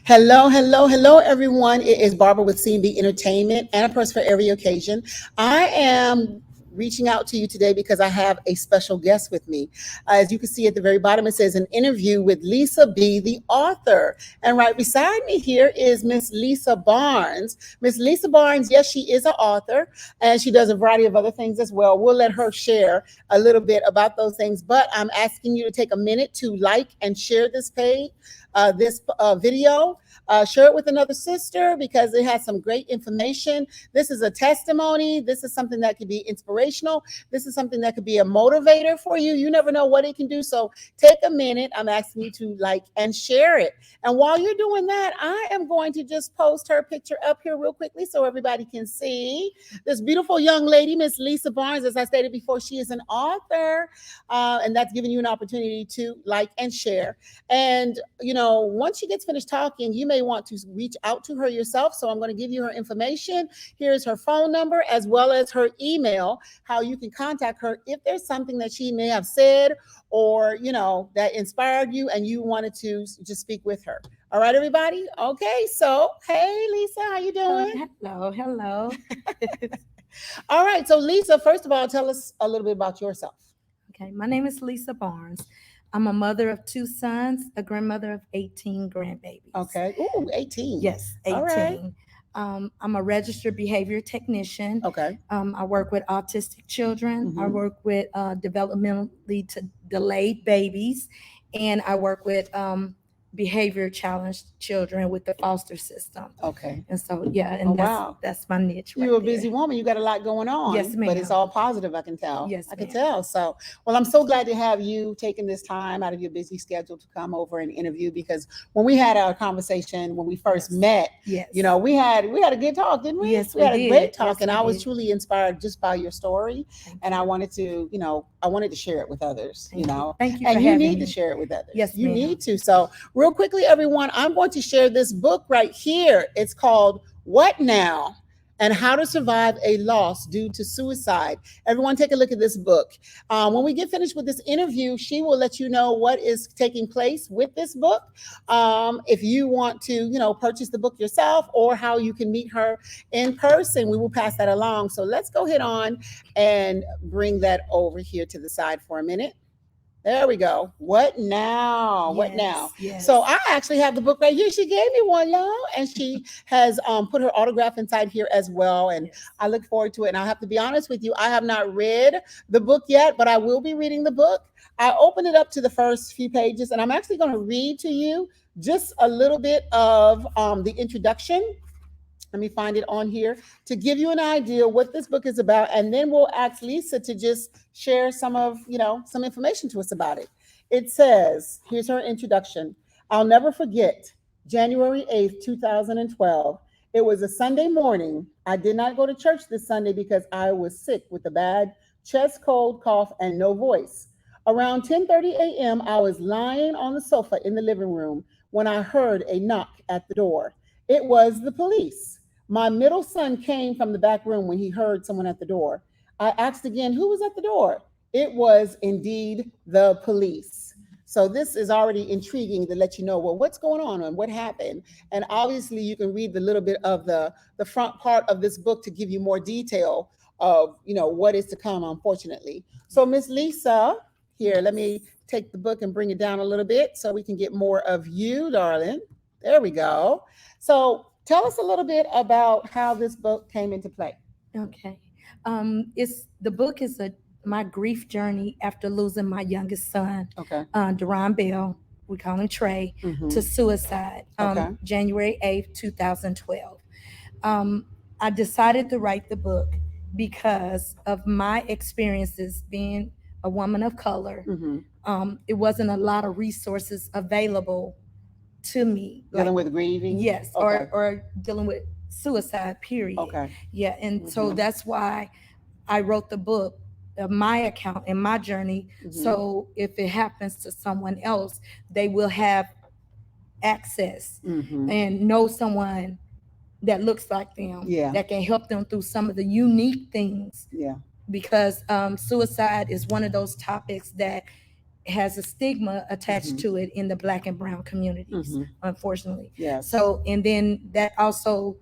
Hello, hello, hello, everyone. It is Barbara with C&B Entertainment and a purse for every occasion. I am reaching out to you today because I have a special guest with me. As you can see at the very bottom, it says an interview with Lisa B., the author. And right beside me here is Miss Lisa Barnes. Miss Lisa Barnes, yes, she is an author and she does a variety of other things as well. We'll let her share a little bit about those things, but I'm asking you to take a minute to like and share this page, this video. Share it with another sister because it has some great information. This is a testimony. This is something that could be inspirational. This is something that could be a motivator for you. You never know what it can do. So take a minute. I'm asking you to like and share it. And while you're doing that, I am going to just post her picture up here real quickly so everybody can see this beautiful young lady, Miss Lisa Barnes. As I stated before, she is an author, and that's giving you an opportunity to like and share. And, once she gets finished talking, you may want to reach out to her yourself. So I'm going to give you her information. Here's her phone number as well as her email, how you can contact her if there's something that she may have said or, that inspired you and you wanted to just speak with her. All right, everybody. Okay. So, hey, Lisa, how you doing? Hello. All right. So, Lisa, first of all, tell us a little bit about yourself. Okay, my name is Lisa Barnes. I'm a mother of two sons, a grandmother of 18 grandbabies. Okay. Ooh, 18. Yes, All right. 18. I'm a registered behavior technician. Okay. I work with autistic children. I Mhm. work with developmentally delayed babies, and I work with behavior challenged children with the foster system. Okay. And so, yeah, and Oh, wow. that's my niche right You're a there. busy woman. You got a lot going on. Yes, But it's ma'am. all positive, I can tell. Yes, I can ma'am. tell. So, well, I'm so glad to have you taking this time out of your busy schedule to come over and interview because when we had our conversation when we first Yes. met, Yes. we had a good talk, didn't we? Yes, We we had a great did. talk, Yes, and we I was did. truly inspired just by your story, Thank and you. I wanted to share it with others, Thank you. Thank you for and you having need to me. share it with others. Yes, You ma'am. need to. So, real quickly, everyone, I'm going to share this book right here. It's called What Now? And How to Survive a Loss Due to Suicide. Everyone, take a look at this book. When we get finished with this interview, she will let you know what is taking place with this book. If you want to, purchase the book yourself or how you can meet her in person, we will pass that along. So let's go ahead on and bring that over here to the side for a minute. There we go. What now? What now? Yes, yes. So I actually have the book right here. She gave me one, y'all, and she has put her autograph inside here as well. And Yes. I look forward to it. And I have to be honest with you, I have not read the book yet, but I will be reading the book. I opened it up to the first few pages, and I'm actually going to read to you just a little bit of the introduction. Let me find it on here to give you an idea what this book is about, and then we'll ask Lisa to just share some information to us about it. It says, here's her introduction. I'll never forget January 8th, 2012. It was a Sunday morning. I did not go to church this Sunday because I was sick with a bad chest cold, cough, and no voice. Around 10:30 a.m., I was lying on the sofa in the living room when I heard a knock at the door. It was the police. My middle son came from the back room when he heard someone at the door. I asked again, who was at the door? It was indeed the police. So this is already intriguing to let you know, well, what's going on and what happened. And obviously you can read the little bit of the front part of this book to give you more detail of, what is to come, unfortunately. So Miss Lisa, here, let me take the book and bring it down a little bit so we can get more of you, darling. There we go. So tell us a little bit about how this book came into play. Okay. It's the book is my grief journey after losing my youngest son, Okay. Deron Bell. We call him Trey, Mm-hmm. to suicide. Okay. January 8th, 2012. I decided to write the book because of my experiences being a woman of color. Mm-hmm. It wasn't a lot of resources available to me, Dealing like with grieving. yes, Okay. or dealing with suicide. Period. Okay. Yeah, and so Mm-hmm. that's why I wrote the book of my account and my journey. Mm-hmm. So if it happens to someone else, they will have access Mm-hmm. and know someone that looks like them, Yeah. that can help them through some of the unique things. Yeah. Because suicide is one of those topics that has a stigma attached Mhm. to it in the Black and brown communities, Mhm. unfortunately. Yes. So, and then that also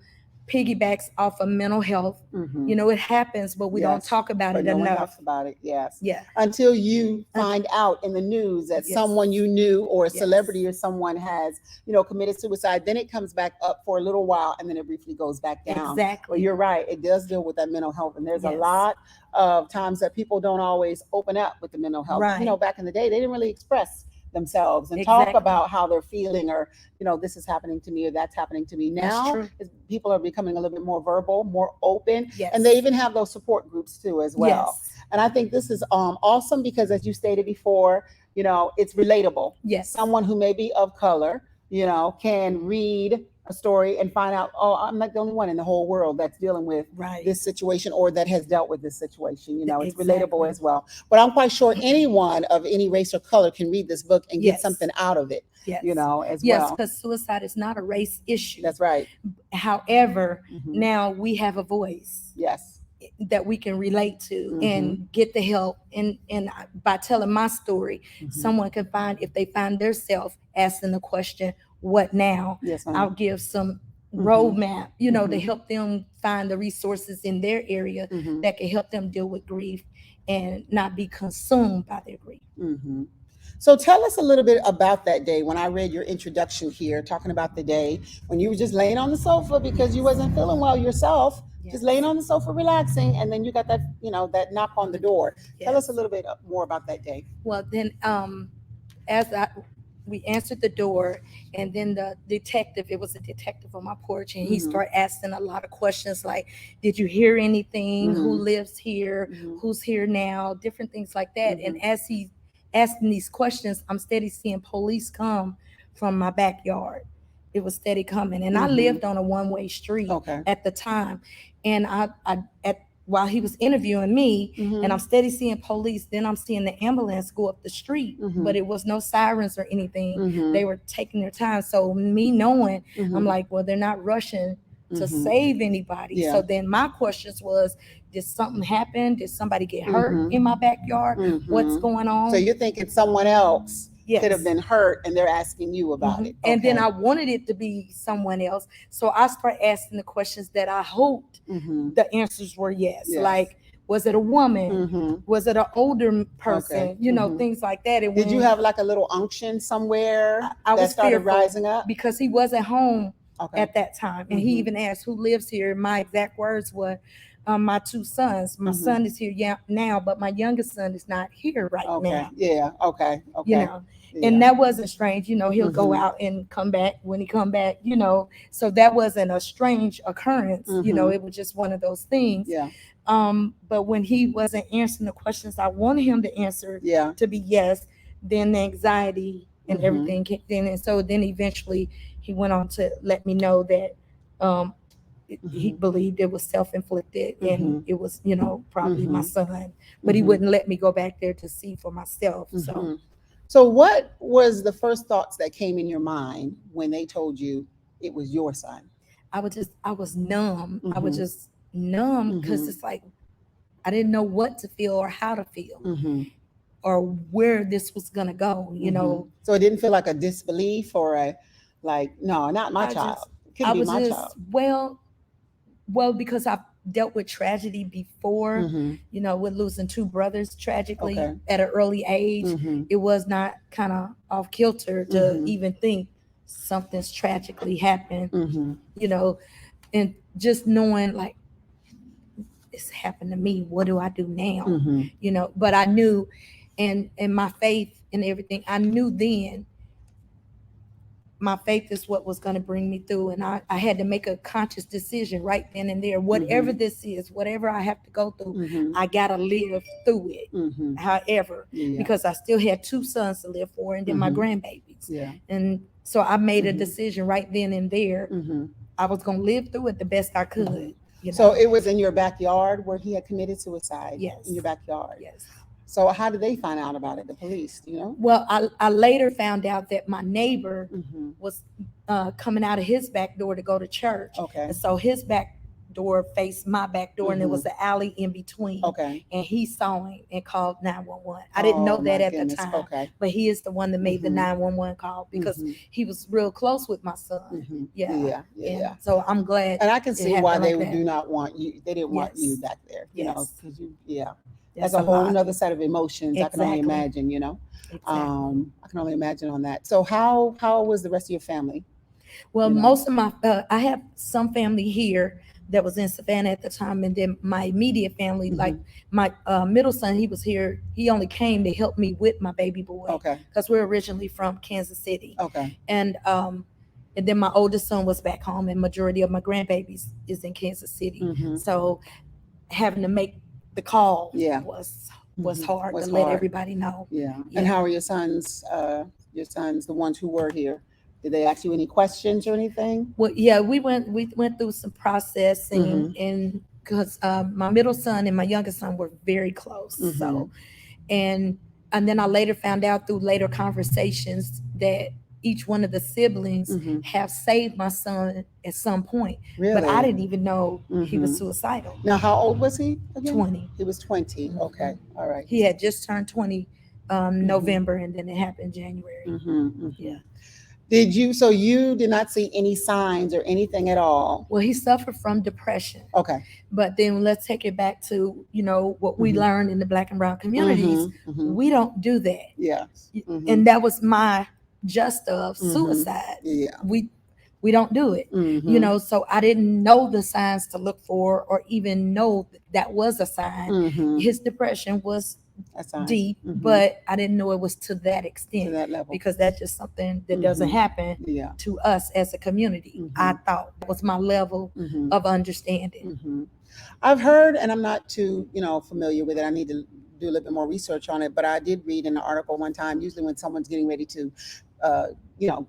piggybacks off of mental health. Mhm. You know, it happens, but we don't Yes. talk about But it no one enough. talks about it. Yes. Yeah. Until you find out in the news that Yes. someone you knew or a Yes. celebrity or someone has, committed suicide, then it comes back up for a little while and then it briefly goes back down. But Exactly. you're right. It does deal with that mental health. And there's a Yes. lot of times that people don't always open up with the mental health. Right. Back in the day, they didn't really express themselves and talk Exactly. about how they're feeling, or this is happening to me or that's happening to me. That's Now true. people are becoming a little bit more verbal, more open, Yes. and they even have those support groups too as well. Yes. And I think this is awesome because, as you stated before, it's relatable. Yes. Someone who may be of color, can read a story and find out, oh, I'm not the only one in the whole world that's dealing with Right. this situation or that has dealt with this situation. It's Exactly. relatable as well. But I'm quite sure anyone of any race or color can read this book and get Yes. something out of it, Yes. as Yes, well. because suicide is not a race issue. That's right. However, Mhm. now we have a voice Yes. that we can relate to Mhm. and get the help. And by telling my story, Mhm. someone can find, if they find themselves asking the question, what now? Yes, ma'am. I'll give some Mhm. roadmap, to Mhm. help them find the resources in their area Mhm. that can help them deal with grief and not be consumed by their grief. Mhm. So tell us a little bit about that day when I read your introduction here, talking about the day when you were just laying on the sofa because you wasn't feeling well yourself, Yes. just laying on the sofa relaxing, and then you got that, that knock on the door. Tell us Yes. a little bit more about that day. Well, then, as we answered the door, and then the detective, it was a detective on my porch, and he Mhm. started asking a lot of questions like, did you hear anything? Who Mhm. lives here? Mhm. Who's here now? Different things like that. Mhm. And as he asking these questions, I'm steady seeing police come from my backyard. It was steady coming. And I Mhm. lived on a one-way street Okay. at the time. And while he was interviewing me, Mhm. and I'm steady seeing police, then I'm seeing the ambulance go up the street, Mhm. but it was no sirens or anything. Mhm. They were taking their time. So me knowing, Mhm. I'm like, well, they're not rushing to Mhm. save anybody. Yeah. So then my questions was, did something happen? Did somebody get hurt Mhm. in my backyard? What's Mhm. going on? So you're thinking someone else could have Yes. been hurt and they're asking you about Mhm. it. And then Okay. I wanted it to be someone else. So I started asking the questions that I hoped Mhm. the answers were yes. Yes. Like, was it a woman? Mhm. Was it an older person? Okay. Mm-hmm. Mhm. Things like that. And Did you when have like a little unction somewhere I that was started fearful rising up? because he wasn't home Okay. at that time. And he Mhm. even asked, who lives here? My exact words were, my two sons. My Mhm. son is here now, but my youngest son is not here right Okay. now. Yeah. Okay. You Okay. know, Yeah. and that wasn't strange. He'll go Mhm. out and come back when he come back, so that wasn't a strange occurrence. Mhm. It was just one of those things. Yeah. But when he wasn't answering the questions I wanted him to answer Yeah. to be yes, then the anxiety and Mhm. everything kicked in. And so then eventually he went on to let me know that he Mhm. believed it was self-inflicted, and Mhm. it was, probably my Mhm. son, but he Mhm. wouldn't let me go back there to see for myself. So Mhm. So what was the first thoughts that came in your mind when they told you it was your son? I was numb. I was Mhm. just numb because Mhm. it's like I didn't know what to feel or how to feel Mhm. or where this was gonna go. Mhm. So it didn't feel like a disbelief or a like, no, not my I just child. Couldn't I be was my just child. well because I've dealt with tragedy before, Mhm. with losing two brothers tragically Okay. at an early age. Mhm. It was not kind of off kilter to Mhm. even think something's tragically happened, Mhm. and just knowing like this happened to me. What do I do now? Mhm. But I knew, and my faith and everything, I knew then my faith is what was going to bring me through. And I had to make a conscious decision right then and there. Whatever Mhm. this is, whatever I have to go through, Mhm. I got to live through it. Mhm. However, Yeah. because I still had two sons to live for and then my Mhm. grandbabies. Yeah. And so I made a Mhm. decision right then and there. Mhm. I was going to live through it the best I could. Mhm. You know? So it was in your backyard where he had committed suicide. Yes. In your backyard. Yes. So how did they find out about it? The police, Well, I later found out that my neighbor Mhm. was coming out of his back door to go to church. Okay. And so his back door faced my back door, and there was an alley in between. Okay. And he saw him and called 911. I didn't know Oh, that my at the goodness. time, Okay. but he is the one that made the Mhm. 911 call because Mhm. he was real close with my son. Mhm. Yeah. Yeah. And Yeah. so I'm glad. And I can it see why happened they like that. do not want you. They didn't want you Yes. back there, you know, Yes. because you, yeah, That's that's a whole lot. nother set of emotions. I can only Exactly. imagine, you know. Exactly. I can only imagine on that. So how was the rest of your family? Well, You know. most of my, I have some family here that was in Savannah at the time, and then my immediate family, like Mhm. my middle son, he was here. He only came to help me with my baby boy Okay. because we're originally from Kansas City, Okay. and then my oldest son was back home, and majority of my grandbabies is in Kansas City. Mhm. So having to make the call Yeah. was Mhm. hard Was to let hard. everybody know. Yeah. Yeah. And how are your sons? Your sons, the ones who were here, did they ask you any questions or anything? Well, yeah, we went through some processing, Mhm. and because my middle son and my youngest son were very close. Mhm. So, and then I later found out through later conversations that each one of the siblings Mhm. have saved my son at some point, Really? but I didn't even know he was Mhm. suicidal. Now, how old was he again? 20. He was 20. Mhm. Okay. All right. He had just turned 20 Mhm. November, and then it happened January. Mm-hmm, Yeah. so you did not see any signs or anything at all? Well, he suffered from depression. Okay. But then let's take it back to, what we Mhm. learned in the Black and brown communities. Mhm, mhm. We don't do that. Yeah. Mhm. And that was my just of Mhm. suicide. Yeah. We don't do it. Mhm. So I didn't know the signs to look for or even know that was a sign. Mhm. His depression was That's fine. deep, Mhm. but I didn't know it was to that To extent that level. because that's just something that doesn't Mhm. happen Yeah. to us as a community. Mhm. I thought that was my level Mhm. of understanding. Mhm. I've heard, and I'm not too, familiar with it. I need to do a little bit more research on it. But I did read in an article one time. Usually, when someone's getting ready to, uh, you know,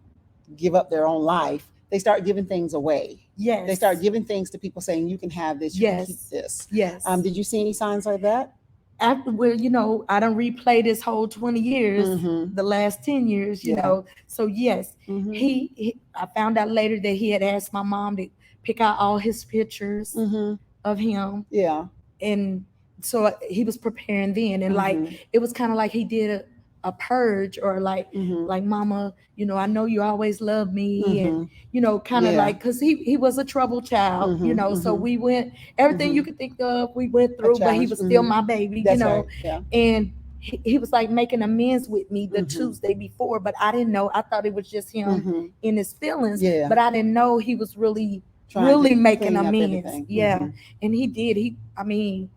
give up their own life, they start giving things away. Yes. They start giving things to people, saying, "You can have this. You can keep Yes. this." Yes. Did you see any signs like that? After I don't replay this whole 20 years, Mhm. the last 10 years, Yeah. So yes, Mhm. I found out later that he had asked my mom to pick out all his pictures Mhm. of him, Yeah. and so he was preparing then, and Mhm. it was kind of like he did a purge, or like Mhm. mama, I know you always love me, and Mhm. kind of Yeah. like, because he was a troubled child, Mhm. so Mhm. we went everything you Mhm. could think of, we went A through, but he challenge. was still Mhm. my baby, That's right. Yeah. and he was like making amends with me the Mhm. Tuesday before, but I didn't know. I thought it was just him Mhm. in his feelings, Yeah. but I didn't know he was really Trying to making clean up amends. everything. Yeah. Mhm. And he did.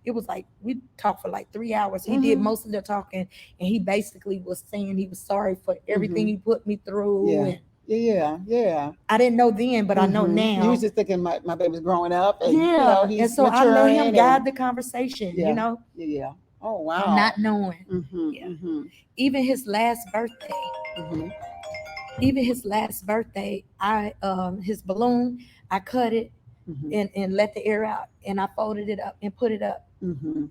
It was like we talked for like 3 hours. He did Mhm. most of the talking, and he basically was saying he was sorry for everything Mhm. he put me through. Yeah. And Yeah. Yeah. I didn't know then, but I know Mhm. You now. was just thinking my baby's growing up, and Yeah. And he's so I let him maturing, guide and the conversation, yeah. Yeah. Oh wow. not knowing. Mhm. Yeah. Mhm. Even his last birthday, Mhm. I his balloon, I cut it Mhm. and let the air out, and I folded it up and put it up. Mhm.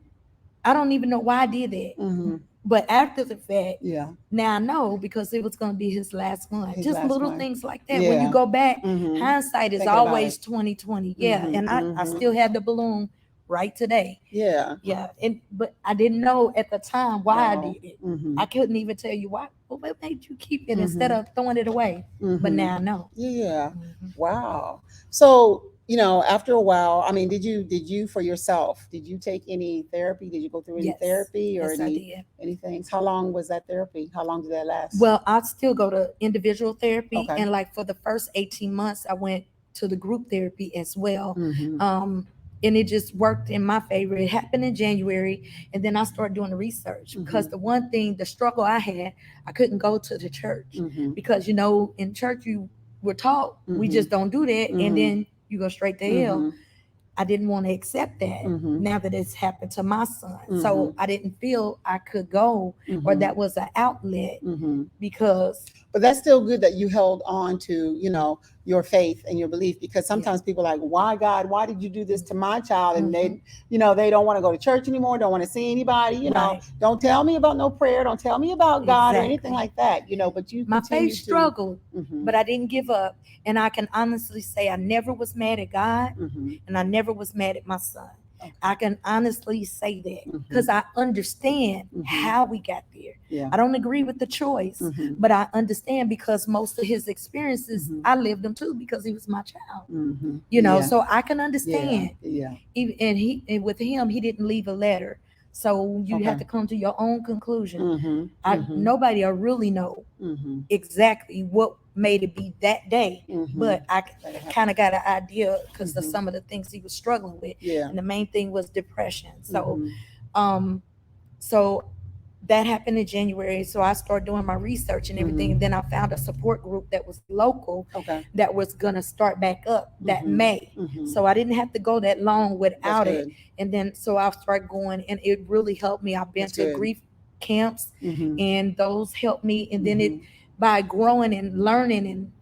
I don't even know why I did that. Mhm. But after the fact, Yeah. now I know, because it was going to be his last one. His Just last little one. things like that. When you Yeah. go back, Mhm. hindsight is Thinking about always it. 2020. Yeah. Mhm. And I Mhm. still have the balloon right today. Yeah. Yeah. But I didn't know at the time why I Wow. did it. Mhm. I couldn't even tell you why. Well, what made you keep it instead Mhm. of throwing it away? But Mhm. now I know. Yeah. Mhm. Wow. So, after a while, I mean, did you for yourself, did you take any therapy? Did you go through any Yes. therapy or Yes, I did. anything? How long was that therapy? How long did that last? Well, I still go to individual therapy, Okay. and like for the first 18 months, I went to the group therapy as well. Mhm. And it just worked in my favor. It happened in January, and then I started doing the research, because Mhm. the one thing, the struggle I had, I couldn't go to the church, Mhm. because in church you were taught we Mhm. just don't do that, and Mhm. then you go straight to hell. Mhm. I didn't want to accept that Mhm. now that it's happened to my son. Mhm. So I didn't feel I could go, or Mhm. that was an outlet, Mhm. because But that's still good that you held on to, your faith and your belief, because sometimes people are like, why, God, why did you do this to my child? And Mhm. they don't want to go to church anymore, don't want to see anybody, Right. don't tell me about no prayer, don't tell me about God or anything Exactly. like that, but you My faith continue to. struggled, Mhm. but I didn't give up. And I can honestly say I never was mad at God, Mhm. and I never never was mad at my son. Okay. I can honestly say that Mhm. because I understand Mhm. how we got there. Yeah. I don't agree with the choice, Mhm. but I understand because most of his experiences, Mhm. I lived them too because he was my child. Mhm. You know, Yeah. so I can Yeah. understand. Yeah. And with him, he didn't leave a letter, so you have Okay. to come to your own conclusion. Mhm. Mhm. Nobody will really know Mhm. exactly what made it be that day, Mhm. but I That it kind of happened. got an idea because of Mhm. some of the things he was struggling with, Yeah. and the main thing was depression. So, Mhm. um, so that happened in January. So I started doing my research and everything, Mhm. and then I found a support group that was local Okay. that was gonna start back up that Mhm. May. Mhm. So I didn't have to go that long That's without it. good. And then so I started going, and it really helped me. I've been That's to good. grief camps, Mhm. and those helped me. And then it Mhm. by growing and learning, and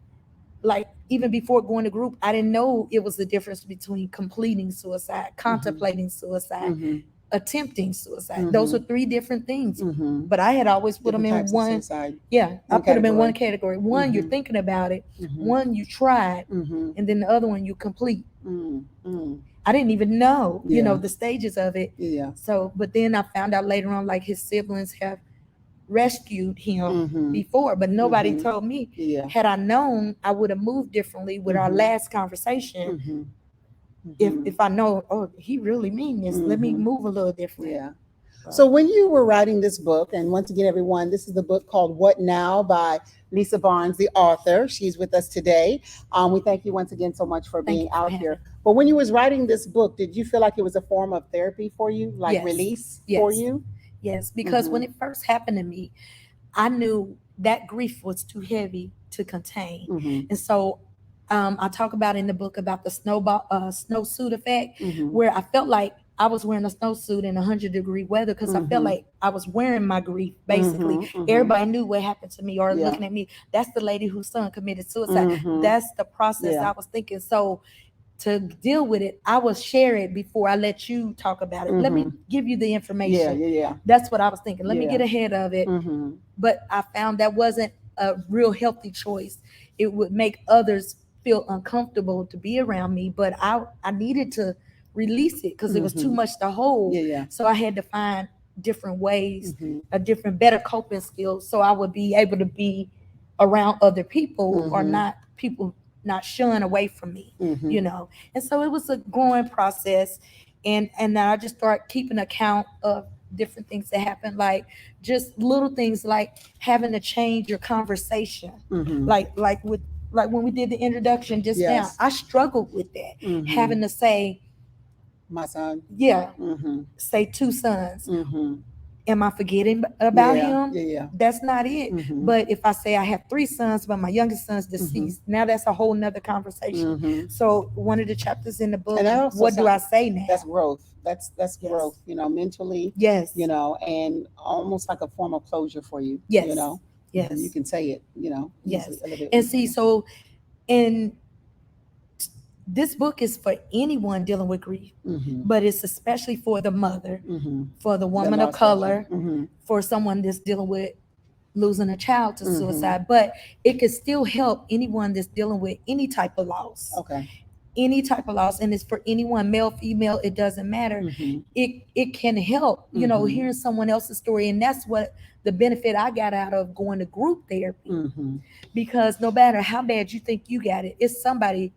like even before going to group, I didn't know it was the difference between completing suicide, contemplating suicide, Mhm. attempting suicide. Those are Mhm. three different things. Mhm. But I had always put them Different in types of one. suicide. Yeah, I One put them in one category. category. One, you're Mhm. thinking about it. Mhm. One, you tried, Mhm. and then the other one, you complete. Mm. Mm. I didn't even know, Yeah. the stages of it. Yeah. So, but then I found out later on, like his siblings have rescued him Mhm. before, but nobody Mhm. told me. Yeah. Had I known, I would have moved differently with our Mhm. last conversation. Mhm. If Mhm. if I know, oh, he really mean this, let me Mhm. move a little different. Yeah. So when you were writing this book, and once again, everyone, this is the book called What Now by Lisa Barnes, the author. She's with us today. We thank you once again so much for Thank being you for out having here. me. But when you was writing this book, did you feel like it was a form of therapy for you, like Yes. release for Yes. you? Yes, because when Mhm. it first happened to me, I knew that grief was too heavy to contain. Mhm. And so I talk about in the book about the snowsuit effect, Mhm. where I felt like I was wearing a snowsuit in 100-degree weather because I felt Mhm. like I was wearing my grief, basically. Mhm. Mhm. Everybody knew what happened to me or Yeah. looking at me. That's the lady whose son committed suicide. Mhm. That's the process Yeah. I was thinking. So to deal with it, I will share it before I let you talk about it. Let me Mhm. give you the Yeah. information. Yeah. Yeah. That's what I was thinking. Let me Yeah. get ahead of it. Mhm. But I found that wasn't a real healthy choice. It would make others feel uncomfortable to be around me, but I needed to release it because it was too Mhm. much to hold. Yeah. Yeah. So I had to find different ways, Mhm. a different, better coping skills, so I would be able to be around other people or Mhm. not people not shun away from me, Mhm. And so it was a growing process, and then I just start keeping account of different things that happen, like just little things like having to change your conversation, Mhm. like when we did the introduction just now. Yes. I struggled with that, having Mhm. to say, My son. yeah, Mhm. say two sons. Mhm. Am I forgetting about Yeah. him? Yeah. Yeah. That's not it. Mhm. But if I say I have three sons, but my youngest son's Mhm. deceased, now that's a whole nother conversation. Mhm. So one of the chapters in the book, And that also what do I say now? that's growth. That's Yes. growth. Mentally. Yes. And almost like a form of closure for you. Yes. Mhm. Yes. You can say it. Yes. Easily, a little bit. And see, so and this book is for anyone dealing with grief, Mhm. but it's especially for the mother, Mhm. for the That woman of lost their child. color, Mhm. for someone that's dealing with losing a child to Mhm. suicide. But it can still help anyone that's dealing with any type of loss. Okay. Any type of loss, and it's for anyone, male, female, it doesn't matter. Mhm. It can help, Mhm. hearing someone else's story, and that's what the benefit I got out of going to group therapy. Mhm. Because no matter how bad you think you got it, it's somebody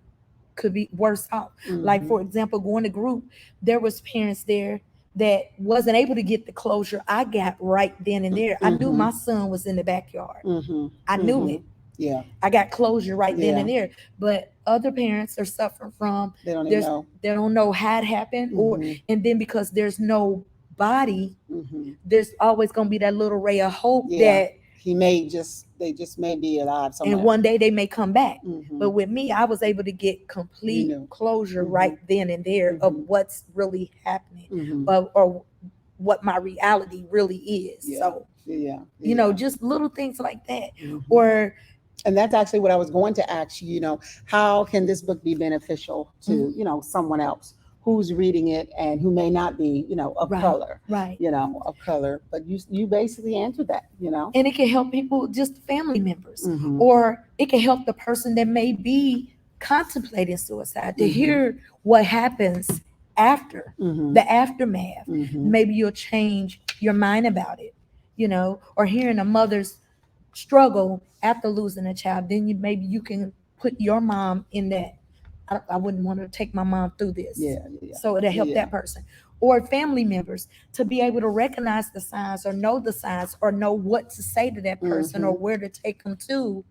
could be worse off. Like, Mhm. for example, going to group, there was parents there that wasn't able to get the closure I got right then and there. I knew Mhm. my son was in the backyard. Mhm. I knew Mhm. it. Yeah. I got closure right then Yeah. and there. But other parents are suffering from, They don't even know. they don't know how it happened, Mhm. and then because there's no body, Mhm. there's always gonna be that little ray of hope Yeah. that, They just may be alive somewhere. and one day they may come back. Mhm. But with me, I was able to get complete knew. closure Mhm. right then and there of Mhm. what's really happening, Mhm. or what my reality really is. Yeah. So, Yeah. Yeah. just little things like that. Mhm. Or And that's actually what I was going to ask you. How can this book be beneficial to someone else who's reading it and who may not be of Right. color, right. of color. But you basically answered that. And it can help people, just family members, Mhm. or it can help the person that may be contemplating suicide, to Mhm. hear what happens after Mhm. the aftermath. Mhm. Maybe you'll change your mind about it, or hearing a mother's struggle after losing a child, then maybe you can put your mom in that. I wouldn't want to take my mom through this. Yeah, yeah, So it'll help yeah. that person. Or family members to be able to recognize the signs or know the signs or know what to say to that person or where to take them to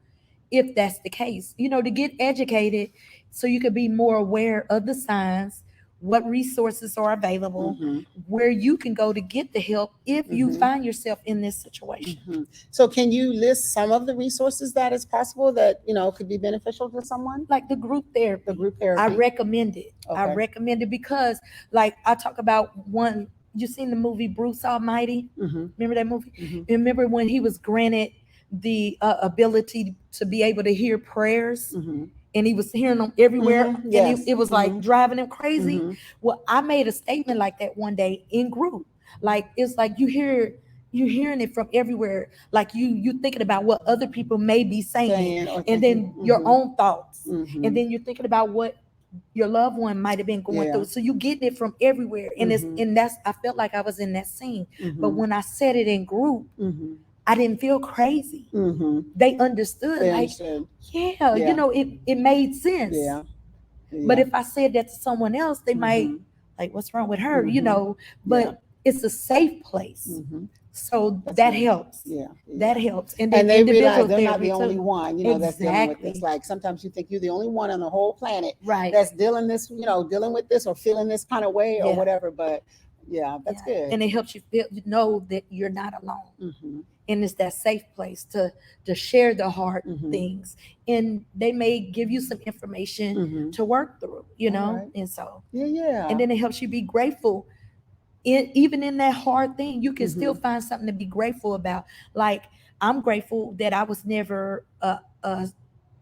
if that's the case. To get educated so you could be more aware of the signs, what resources are available, Mhm. where you can go to get the help if you Mhm. find yourself in this situation. Mhm. So can you list some of the resources that is possible that, could be beneficial to someone? Like the group therapy. The group I therapy. recommend it. I Okay. recommend it because, like, I talk about one. You seen the movie Bruce Almighty? Mhm. Remember that movie? Mhm. Remember when he was granted the ability to be able to hear prayers, Mhm. and he was hearing them everywhere, Mhm. and Yes. it was like Mhm. driving him crazy. Mhm. Well, I made a statement like that one day in group. Like, it's like you're hearing it from everywhere. Like you thinking about what other people may be saying, Saying or and thinking. then your Mhm. own thoughts, Mhm. and then you're thinking about what your loved one might have been going Yeah. through. So you getting it from everywhere, and that's I felt like I was in that scene. But Mhm. when I said it in group, Mhm. I didn't feel crazy. Mhm. They understood. They Like, understood. yeah, Yeah. it made sense. Yeah. But Yeah. if I said that to someone else, they might Mhm. like, what's wrong with her? Mhm. But Yeah. it's a safe place. Mhm. So That's that nice. helps. Yeah. That Yeah. helps. And then And they realize individual they're not therapy the only too. one, that's dealing with this. Exactly. Like sometimes you think you're the only one on the whole planet Right. that's dealing with this or feeling this kind of way or Yeah. whatever. But yeah, that's Yeah. good. And it helps you know that you're not alone. Mhm. And it's that safe place to share the hard Mhm. things. And they may give you some information Mhm. to work through, All right. And so, Yeah. and then it helps you be grateful. Even in that hard thing, you can still Mhm. find something to be grateful about. Like, I'm grateful that I was never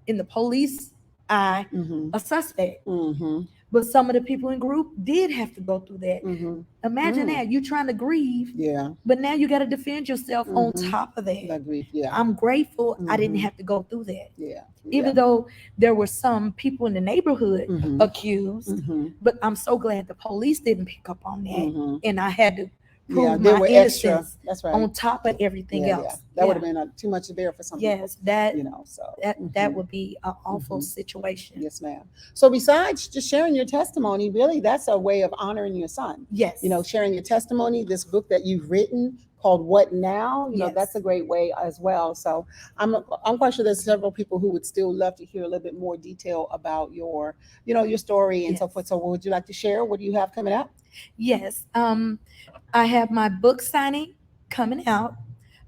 in the police eye Mhm. a suspect. Mhm. But some of the people in group did have to go through that. Mhm. Imagine Mm. that you're trying to grieve, Yeah. but now you got to defend yourself on Mhm. top of that. That grief. Yeah. I'm grateful I didn't Mhm. have to go through that. Yeah. Even Yeah. though there were some people in the neighborhood Mhm. accused, Mhm. but I'm so glad the police didn't pick up on that, Mhm. and I had to Yeah, prove they my were extra. innocence That's right. on top of everything Yeah, yeah. else. That would have been too much to bear for some people, Yes, that So. that Mhm. would be an awful Mhm. situation. Yes, ma'am. So besides just sharing your testimony, really that's a way of honoring your son. Yes. Sharing your testimony, this book that you've written called What Now, Yes. that's a great way as well. So I'm quite sure there's several people who would still love to hear a little bit more detail about your story and so Yes. forth. So what would you like to share? What do you have coming up? Yes. I have my book signing coming out.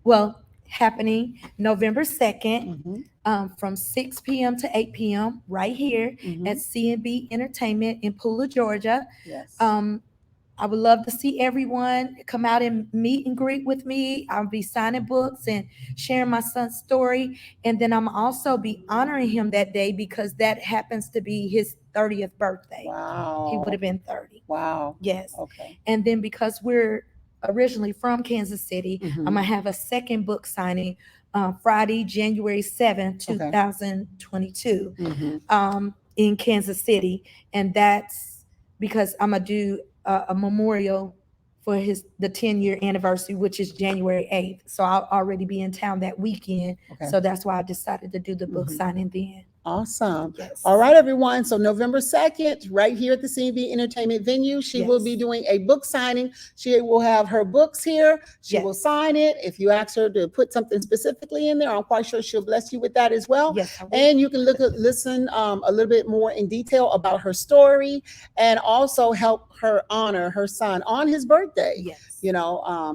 Well, happening November 2nd, Mhm. from 6 p.m. to 8 p.m. right here Mhm. at C&B Entertainment in Pooler, Georgia. Yes. I would love to see everyone come out and meet and greet with me. I'll be signing books and sharing my son's story. And then I'm also be honoring him that day because that happens to be his 30th birthday. Wow. He would have been 30. Wow. Yes. Okay. And then because we're originally from Kansas City, Mhm. I'm going to have a second book signing Friday, January 7th, Okay. 2022, Mhm. in Kansas City. And that's because I'm going to do a memorial for the 10-year anniversary, which is January 8th. So I'll already be in town that weekend. Okay. So that's why I decided to do the book Mhm. signing then. Awesome. Yes. All right, everyone. So November 2nd, right here at the CB Entertainment venue, she will be Yes. doing a book signing. She will have her books here. She will Yes. sign it. If you ask her to put something specifically in there, I'm quite sure she'll bless you with that as well. Yes, I will. And you can listen a little bit more in detail about her story and also help her honor her son on his birthday. Yes.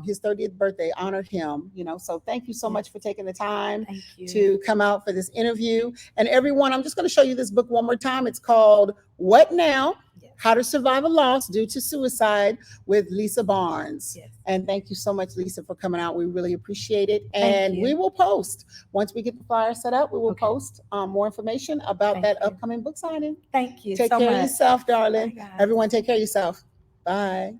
His 30th birthday, honor him, So thank you so Yes. much for taking the time Thank you. to come out for this interview. And everyone, I'm just going to show you this book one more time. It's called What Now? Yes. How to Survive a Loss Due to Suicide with Lisa Barnes. Yes. And thank you so much, Lisa, for coming out. We really appreciate it. Thank And you. we will post, once we get the flyer set up, we will Okay. post more information about Thank that you. upcoming book signing. Thank you Take so care much. of yourself, darling. Bye, guys. Everyone, take care of yourself. Bye.